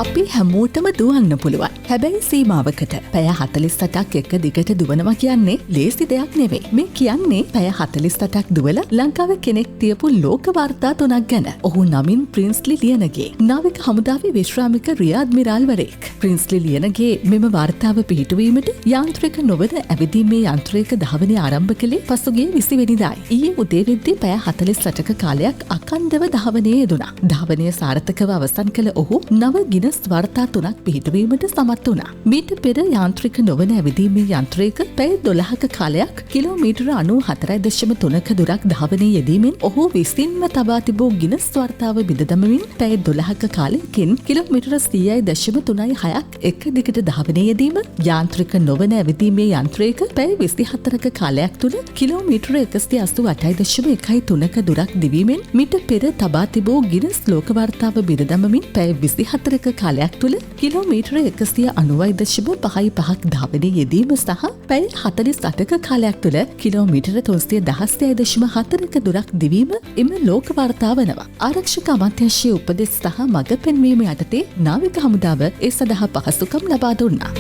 අපි හැමෝටම දුවන්න පුළුවන්. හැබැයි සීමාවකට. පැය 48ක් එක දිගට දුවනවා කියන්නේ ලේසි දෙයක් නෙවෙයි. මේ කියන්නේ පැය 48ක් දුවලා ලංකාවේ කෙනෙක් තියපු ලෝක වාර්තා 3ක් ගැන. ඔහු නමින් ප්‍රින්ස්ලි ලියනගේ. නාවික හමුදාවේ විශ්‍රාමික රිය අඩ්මිරාල්වරයෙක්. ප්‍රින්ස්ලි ලියනගේ මෙම වාර්තාව පිහිටුවීමට යාන්ත්‍රික නොවන ඇවිදීමේ යන්ත්‍රයක ධාවනය ආරම්භ කළේ පසුගිය 20 වෙනිදායි. ඊයේ උදේ වෙද්දී පැය 48ක කාලයක් අඛණ්ඩව ධාවනයේ යෙදුණා. ධාවනය සාර්ථකව අවසන් කළ ඔහු නව ගිනස් වාර්තා 3ක් පිහිටුවීමට සමත් වුණා. මීට පෙර යාන්ත්‍රික නොවන ඇවිදීමේ යන්ත්‍රයක පැය 12ක කාලයක් කිලෝමීටර 94.3ක දුරක් ධාවනයේ යෙදීමෙන් ඔහු විසින්ම තබා තිබූ ගිනස් වාර්තාව බිඳ දමමින් පැය 12ක කාලයකින් කිලෝමීටර 100.36ක් එක දිගට ධාවනයේ යෙදීම යාන්ත්‍රික නොවන ඇවිදීමේ යන්ත්‍රයක පැය 24ක කාලයක් තුළ කිලෝමීටර 188.13ක දුරක් දිවීමෙන් මීට පෙර තබා තිබූ ගිනස් ලෝක වාර්තාව බිඳ දමමින් පැය 24ක කාලයක් තුළ කිලෝමීටර 190.55ක් ධාවනයේ යෙදීම සහ පැය 48ක කාලයක් තුළ කිලෝමීටර 316.4ක දුරක් දිවීම එම ලෝක වාර්තා වනවා. ආරක්ෂක අමාත්‍යාංශයේ උපදෙස් සහ මඟ පෙන්වීම යටතේ නාවික හමුදාව ඒ සඳහා පහසුකම් ලබා දුන්නා.